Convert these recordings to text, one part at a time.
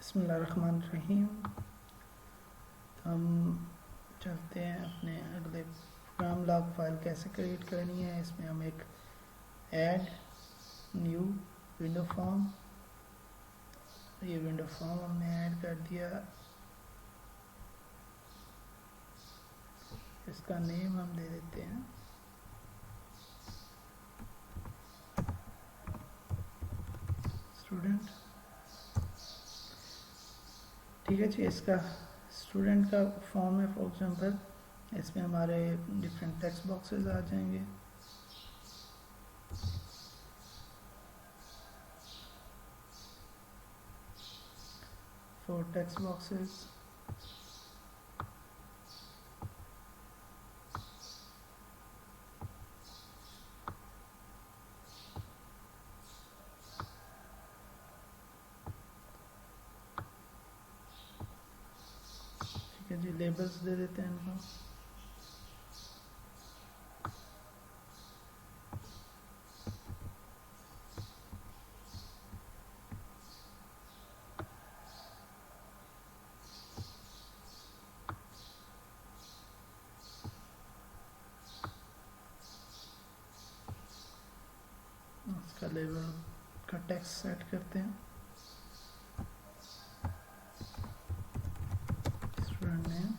बिस्मिल्लाहिर्रहमानिर्रहीम। हम चलते हैं अपने अगले प्रोग्राम। लॉग फाइल कैसे क्रिएट करनी है। इसमें हम एक ऐड न्यू विंडो फॉर्म, ये विंडो फॉर्म हमने ऐड कर दिया। इसका नेम हम दे देते हैं स्टूडेंट। ठीक है जी। इसका स्टूडेंट का फॉर्म है। फॉर एग्जांपल इसमें हमारे डिफरेंट टेक्स्ट बॉक्सेस आ जाएंगे। फोर टेक्स्ट बॉक्सेस, ठीक है जी। लेबल्स दे देते हैं इनको। उसका लेबल का टेक्स्ट सेट करते हैं। स्टूडेंट नेम,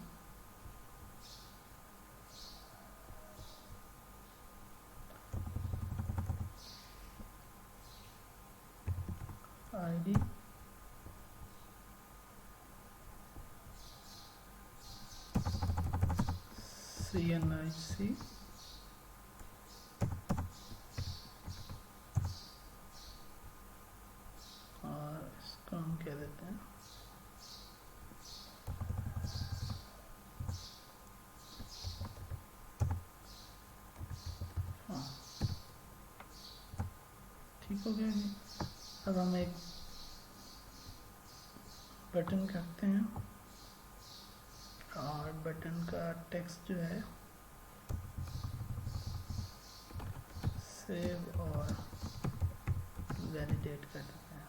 आईडी, CNIC, और इसको हम कह देते हैं ठीक हो गया जी। अब हम एक बटन करते हैं और बटन का टेक्स्ट जो है सेव और वैलिडेट कर देते हैं।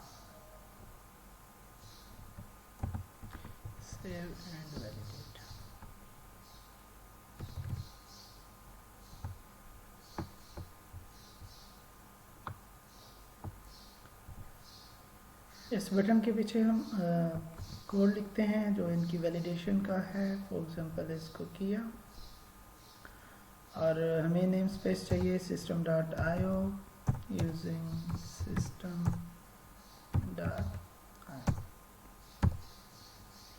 Save and validate. इस बटन के पीछे हम कोड लिखते हैं जो इनकी वैलिडेशन का है। फॉर एग्जांपल इसको किया और हमें नेम स्पेस चाहिए system.io यूजिंग system.io।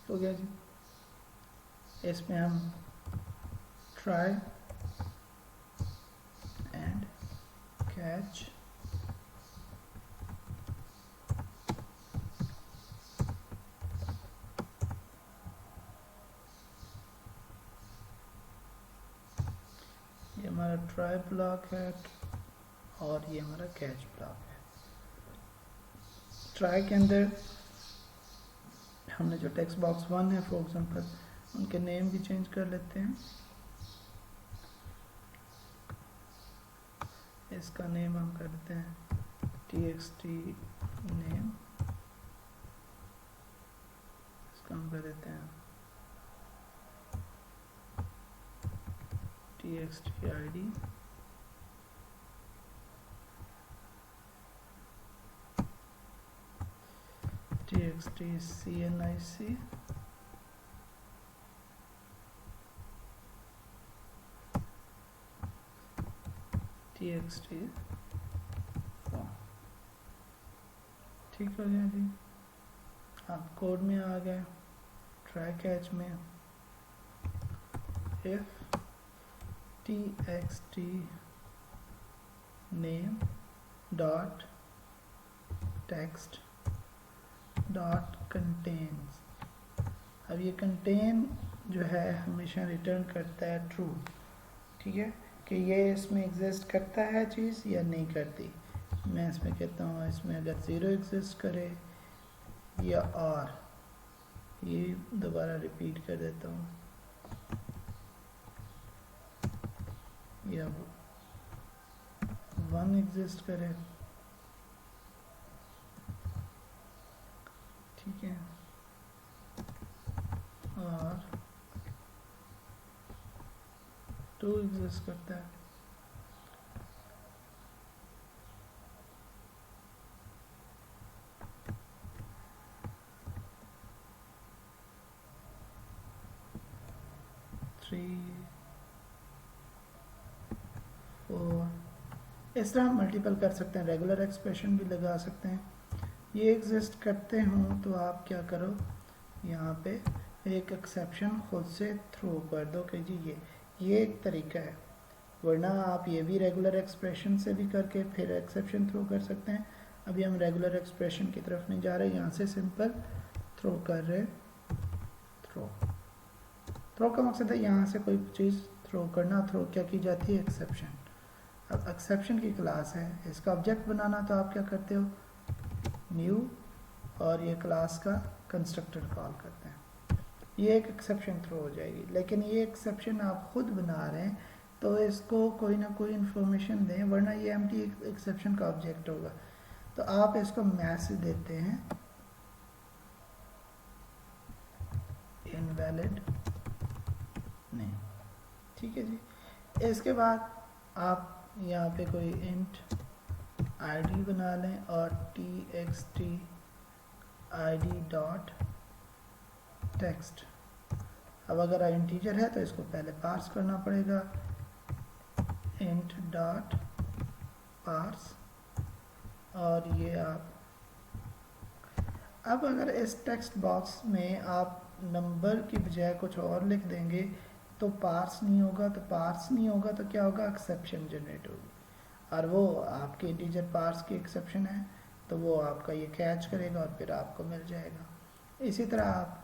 हो गया जी। इसमें हम ट्राई एंड कैच ये हमारा ट्राई ब्लॉक है और ये हमारा कैच ब्लॉक है। ट्राई के अंदर हमने जो टेक्स्ट बॉक्स 1 है फॉर एग्जांपल उनके नेम भी चेंज कर लेते हैं। इसका नेम हम कर देते हैं txt नेम। इसका हम कर देते हैं txt id। txt CNIC, txt form। ठीक हो गया जी। आप कोड में आ गए। ट्राई कैच में if txt name dot text dot contains। अब ये contain जो है हमेशा रिटर्न करता है ट्रू। ठीक है कि ये इसमें एग्जिस्ट करता है चीज़ या नहीं करती। मैं इसमें कहता हूँ इसमें अगर 0 एग्जिस्ट करे या और ये दोबारा रिपीट कर देता हूँ या 1 एग्जिस्ट करे। ठीक है और टू एग्जिस्ट करता है। थ्री, फोर, इस तरह हम मल्टीपल कर सकते हैं, रेगुलर एक्सप्रेशन भी लगा सकते हैं। ये एग्जिस्ट करते हों तो आप क्या करो, यहाँ पे एक एक्सेप्शन खुद से थ्रो कर दो कि जी ये एक तरीका है, वरना आप ये भी रेगुलर एक्सप्रेशन से भी करके फिर एक्सेप्शन थ्रो कर सकते हैं। अभी हम रेगुलर एक्सप्रेशन की तरफ नहीं जा रहे, यहाँ से सिंपल थ्रो कर रहे। थ्रो का मकसद है यहाँ से कोई चीज़ थ्रो करना। थ्रो क्या की जाती है, एक्सेप्शन। अब एक्सेप्शन की क्लास है, इसका ऑब्जेक्ट बनाना तो आप क्या करते हो, न्यू, और ये क्लास का कंस्ट्रक्टर कॉल करते हैं। ये एक एक्सेप्शन थ्रो हो जाएगी। लेकिन ये एक्सेप्शन आप खुद बना रहे हैं तो इसको कोई ना कोई इन्फॉर्मेशन दें, वरना ये एम्प्टी एक्सेप्शन का ऑब्जेक्ट होगा। तो आप इसको मैसेज देते हैं इनवैलिड नहीं, ठीक है जी। इसके बाद आप यहाँ पे कोई इंट id बना लें और txt id डॉट टेक्स्ट। अब अगर इंटीजर है तो इसको पहले पार्स करना पड़ेगा, int डॉट पार्स, और ये आप अब अगर इस टेक्स्ट बॉक्स में आप नंबर की बजाय कुछ और लिख देंगे तो पार्स नहीं होगा। तो पार्स नहीं होगा तो क्या होगा, एक्सेप्शन जनरेट होगी, और वो आपके इंटीजर पार्स की एक्सेप्शन है, तो वो आपका ये कैच करेगा और फिर आपको मिल जाएगा। इसी तरह आप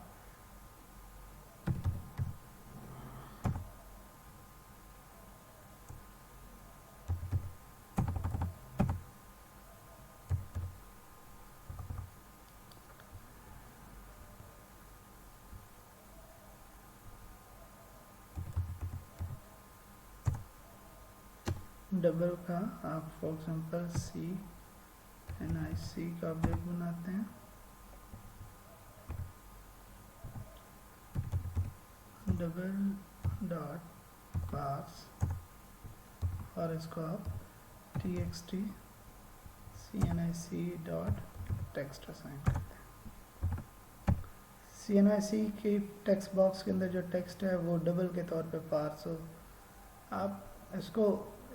डबल का आप फॉर एग्जांपल CNIC का ऑब्जेक्ट बनाते हैं, डबल डॉट पार्स, और इसको आप txt CNIC dot text assign करते हैं। CNIC के टेक्स्ट बॉक्स के अंदर जो टेक्स्ट है वो डबल के तौर पे पार्स हो। आप इसको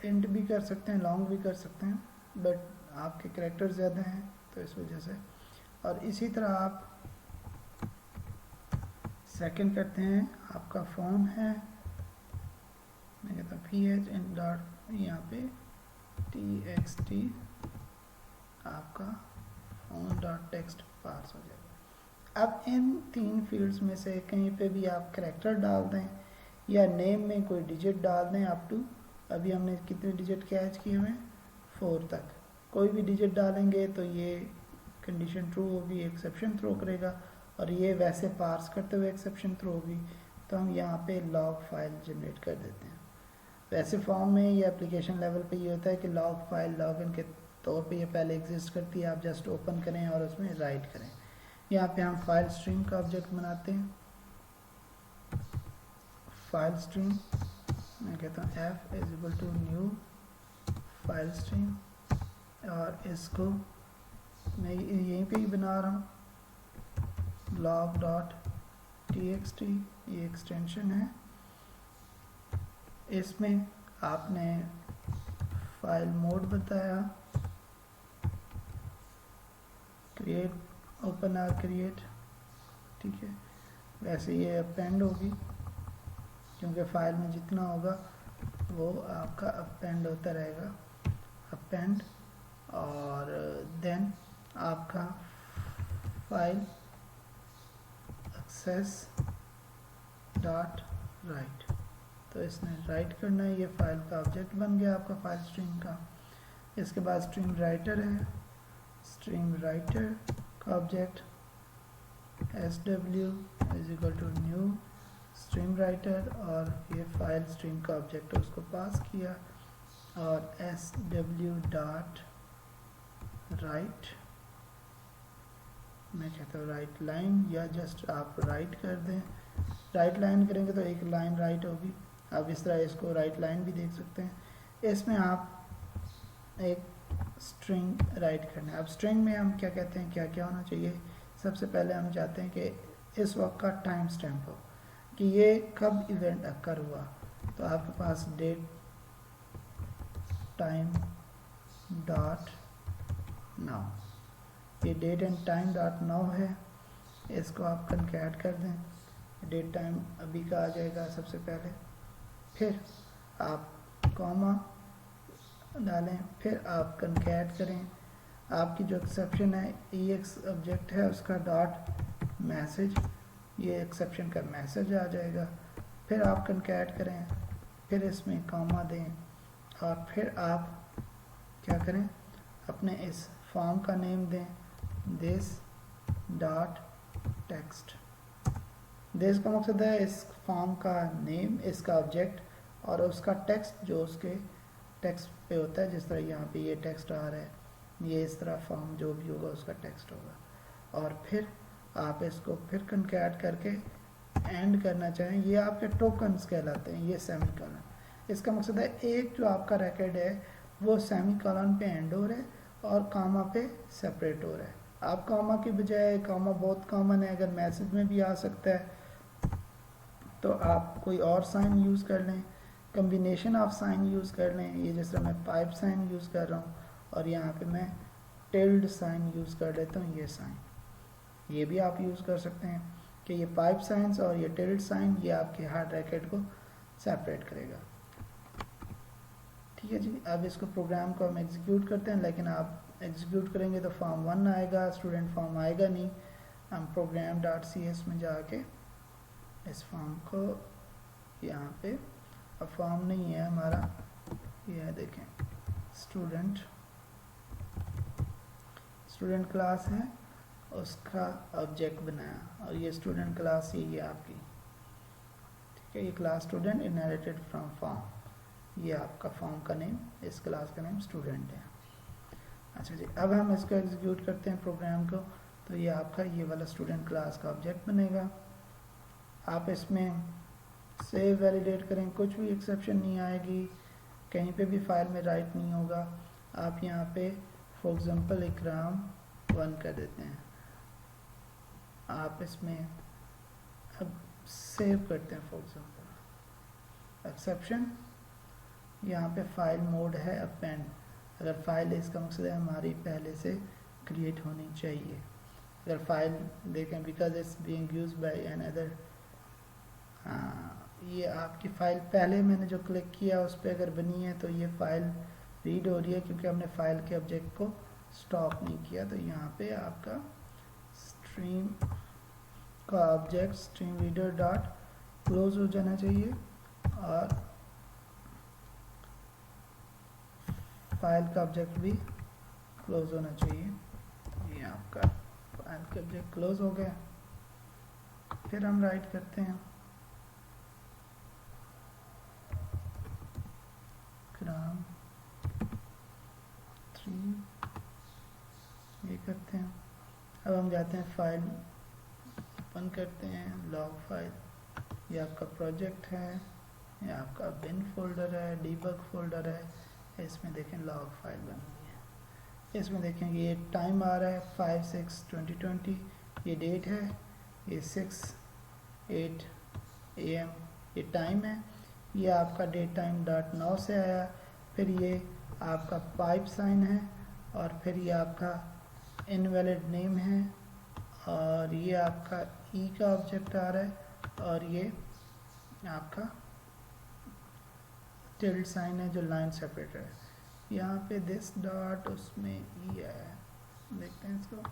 इंट भी कर सकते हैं, लॉन्ग भी कर सकते हैं, बट आपके कैरेक्टर ज़्यादा हैं तो इस वजह से। और इसी तरह आप सेकंड करते हैं, आपका फॉर्म है, मैं कहता हूँ ph इन डॉट, यहाँ पे txt आपका फॉर्म डॉट टेक्स्ट पार्स हो जाएगा। अब इन तीन फील्ड्स में से कहीं पे भी आप कैरेक्टर डाल दें या नेम में कोई डिजिट डाल दें अप टू, अभी हमने कितने डिजिट कैच किए हुए हैं, 4 तक। कोई भी डिजिट डालेंगे तो ये कंडीशन ट्रू होगी, एक्सेप्शन थ्रो करेगा, और ये वैसे पार्स करते हुए एक्सेप्शन थ्रो होगी। तो हम यहाँ पे लॉग फाइल जनरेट कर देते हैं। वैसे फॉर्म में या एप्लीकेशन लेवल पे ये होता है कि लॉग फाइल लॉगिन के तौर पे ये पहले एग्जिस्ट करती है, आप जस्ट ओपन करें और उसमें राइट करें। यहाँ पे हम फाइल स्ट्रीम का ऑब्जेक्ट बनाते हैं, फाइल स्ट्रीम, मैं कहता हूँ f is equal to new file stream, और इसको मैं यहीं पे ही बना रहा हूँ, log डॉट txt, ये एक्सटेंशन है। इसमें आपने फाइल मोड बताया, क्रिएट, ओपन आर क्रिएट, ठीक है। वैसे ये अपेंड होगी क्योंकि फाइल में जितना होगा वो आपका अपेंड होता रहेगा, अपेंड, और देन आपका फाइल एक्सेस डॉट राइट, तो इसने राइट करना है, ये फाइल का ऑब्जेक्ट बन गया आपका फाइल स्ट्रीम का। इसके बाद स्ट्रीम राइटर है, स्ट्रीम राइटर का object sw is equal to new stream writer, और ये फाइल स्ट्रीम का ऑब्जेक्ट है उसको पास किया, और sw डॉट राइट, मैं कहता हूँ राइट लाइन, या जस्ट आप राइट कर दें, राइट लाइन करेंगे तो एक लाइन राइट होगी। आप इस तरह इसको राइट लाइन भी देख सकते हैं। इसमें आप एक स्ट्रिंग राइट करना है। अब स्ट्रिंग में हम क्या कहते हैं, क्या क्या होना चाहिए। सबसे पहले हम चाहते हैं कि इस वक्त का टाइम स्टैम्प हो कि ये कब इवेंट अकर हुआ। तो आपके पास डेट टाइम डॉट नाउ, ये date and time dot now है। इसको आप कनकैट कर दें, डेट टाइम अभी का आ जाएगा सबसे पहले, फिर आप कॉमा डालें, फिर आप कनकैट करें। आपकी जो एक्सेप्शन है EX ऑब्जेक्ट है उसका डॉट मैसेज, ये एक्सेप्शन का मैसेज आ जाएगा। फिर आप कनकैट करें, फिर इसमें कॉमा दें और फिर आप क्या करें, अपने इस फॉर्म का नेम दें दिस डॉट टेक्स्ट। दिस का मकसद है इस फॉर्म का नेम, इसका ऑब्जेक्ट और उसका टेक्स्ट जो उसके टेक्स्ट पे होता है। जिस तरह यहाँ पे ये टेक्स्ट आ रहा है, ये इस तरह फॉर्म जो भी होगा उसका टेक्स्ट होगा। और फिर आप इसको फिर कनकैट करके एंड करना चाहें, ये आपके टोकन्स कहलाते हैं। ये सेमीकोलन, इसका मकसद है एक जो आपका रिकॉर्ड है वो सेमीकोलन पे एंड हो रहा है और कॉमा पे सेपरेट हो रहा है। आप कॉमा की बजाय, कॉमा बहुत कॉमन है, अगर मैसेज में भी आ सकता है तो आप कोई और साइन यूज़ कर लें, कम्बिनेशन ऑफ साइन यूज़ कर लें। ये जिस तरह मैं पाइप साइन यूज़ कर रहा हूँ और यहाँ पे मैं टिल्ड साइन यूज़ कर लेता हूँ, ये साइन, ये भी आप यूज़ कर सकते हैं कि ये पाइप साइंस और ये टिल्ड साइन ये आपके हार्ड रैकेट को सेपरेट करेगा। ठीक है जी, अब इसको प्रोग्राम को हम एग्जीक्यूट करते हैं, लेकिन आप एग्जीक्यूट करेंगे तो फॉर्म 1 आएगा, स्टूडेंट फॉर्म आएगा नहीं। हम प्रोग्राम डॉट CS में जाके इस फॉर्म को यहाँ पे, अब फॉर्म नहीं है हमारा, ये है देखें स्टूडेंट, स्टूडेंट क्लास है, उसका ऑब्जेक्ट बनाया और ये स्टूडेंट क्लास ये आपकी, ठीक है। ये class student inherited from form, ये आपका फॉर्म का नेम, इस क्लास का नेम स्टूडेंट है। अच्छा जी, अब हम इसको एग्जीक्यूट करते हैं प्रोग्राम को, तो ये आपका ये वाला स्टूडेंट क्लास का ऑब्जेक्ट बनेगा। आप इसमें सेव वैलिडेट करें, कुछ भी एक्सेप्शन नहीं आएगी, कहीं पे भी फाइल में राइट नहीं होगा। आप यहाँ पे फॉर एग्जांपल इकराम 1 कर देते हैं, आप इसमें अब सेव करते हैं फॉर एग्जांपल एक्सेप्शन, यहाँ पे फाइल मोड है अपेंड। अगर फाइल, इसका मकसद है हमारी पहले से क्रिएट होनी चाहिए। अगर फाइल देखें because it's being used by another, ये आपकी फ़ाइल पहले मैंने जो क्लिक किया उस पर अगर बनी है तो ये फ़ाइल रीड हो रही है क्योंकि हमने फ़ाइल के ऑब्जेक्ट को स्टॉप नहीं किया। तो यहाँ पे आपका स्ट्रीम का object stream reader dot close हो जाना चाहिए और फाइल का ऑब्जेक्ट भी क्लोज होना चाहिए। ये आपका फाइल का ऑब्जेक्ट क्लोज हो गया। फिर हम राइट करते हैं क्राम 3, ये करते हैं। अब हम जाते हैं फाइल ओपन करते हैं, लॉग फाइल, ये आपका प्रोजेक्ट है, ये आपका बिन फोल्डर है, डीबग फोल्डर है, इसमें देखें लॉग फाइल बन गई है। इसमें देखें ये टाइम आ रहा है 5/6/2020, ये डेट है, ये 6/8 AM ये टाइम है। ये आपका डेट टाइम डॉट नाउ से आया, फिर ये आपका पाइप साइन है और फिर ये आपका इनवैलिड नेम है और ये आपका ई का ऑब्जेक्ट आ रहा है और ये आपका टिल्ड साइन है जो लाइन सेपरेटर है। यहाँ पे दिस डॉट उसमें ई है, देखते हैं इसको,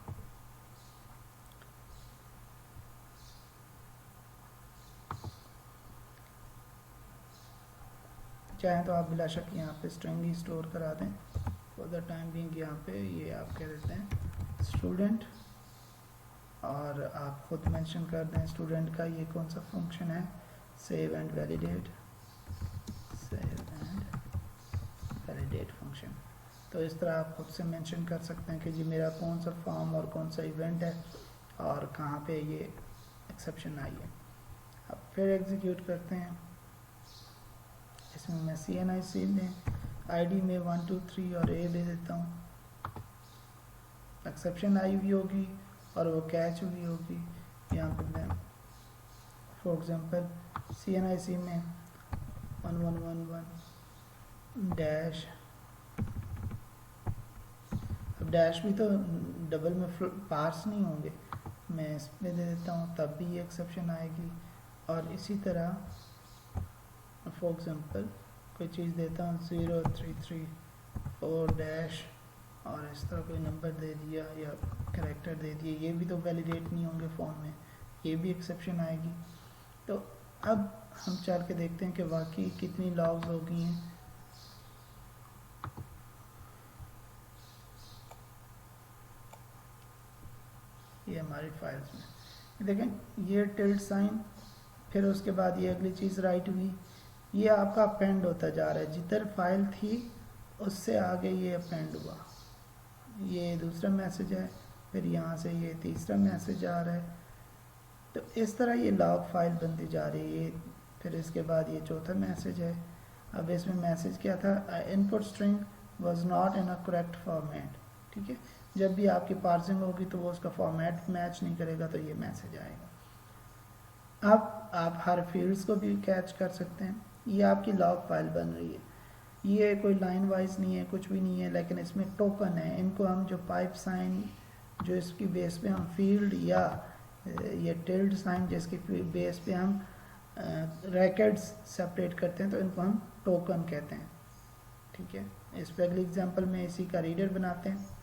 चाहें तो आप बिलाशक यहाँ पे स्ट्रिंग ही स्टोर करा दें फॉर द टाइम बीइंग। यहाँ पे ये आप कह देते हैं स्टूडेंट और आप खुद मेंशन कर दें स्टूडेंट का ये कौन सा फंक्शन है, save and validate, save and validate function. तो इस तरह आप खुद से मेंशन कर सकते हैं कि जी मेरा कौन सा फॉर्म और कौन सा इवेंट है और कहाँ पे ये एक्सेप्शन आई है। अब फिर एग्जीक्यूट करते हैं। इसमें मैं CNIC में ID में 1 2 3 और A दे देता हूँ। एक्सेप्शन आई हुई होगी और वो कैच हुई होगी। यहाँ पर मैं फॉर एग्जांपल CNIC में 1111 डैश, अब डैश भी तो डबल में पार्स नहीं होंगे, मैं इसमें दे देता हूँ, तब भी ये एक्सेप्शन आएगी। और इसी तरह फॉर एग्जांपल कोई चीज़ देता हूँ 0334 डैश और इस तरह कोई नंबर दे दिया या कैरेक्टर दे दिए, ये भी तो वैलिडेट नहीं होंगे फॉर्म में, ये भी एक्सेप्शन आएगी। तो अब हम चल के देखते हैं कि वाकई कितनी लॉग्स हो गई हैं। ये हमारी फाइल्स में देखें, ये टिल्ड साइन, फिर उसके बाद ये अगली चीज़ राइट हुई, ये आपका अपेंड होता जा रहा है, जिधर फाइल थी उससे आगे ये अपेंड हुआ। ये दूसरा मैसेज है, फिर यहाँ से ये तीसरा मैसेज आ रहा है। तो इस तरह ये लॉग फाइल बनती जा रही है। फिर इसके बाद ये चौथा मैसेज है। अब इसमें मैसेज क्या था, input string was not in a correct format. ठीक है, जब भी आपकी पार्सिंग होगी तो वो उसका फॉर्मेट मैच नहीं करेगा तो ये मैसेज आएगा। अब आप हर फील्ड्स को भी कैच कर सकते हैं। ये आपकी लॉग फाइल बन रही है, ये कोई लाइन वाइज नहीं है, कुछ भी नहीं है, लेकिन इसमें टोकन है। इनको हम जो पाइप साइन जो इसकी बेस पे हम फील्ड या ये टिल्ड साइन जिसकी बेस पे हम रैकेट्स सेपरेट करते हैं तो इनको हम टोकन कहते हैं। ठीक है, इस पे अगली एग्जांपल में इसी का रीडर बनाते हैं।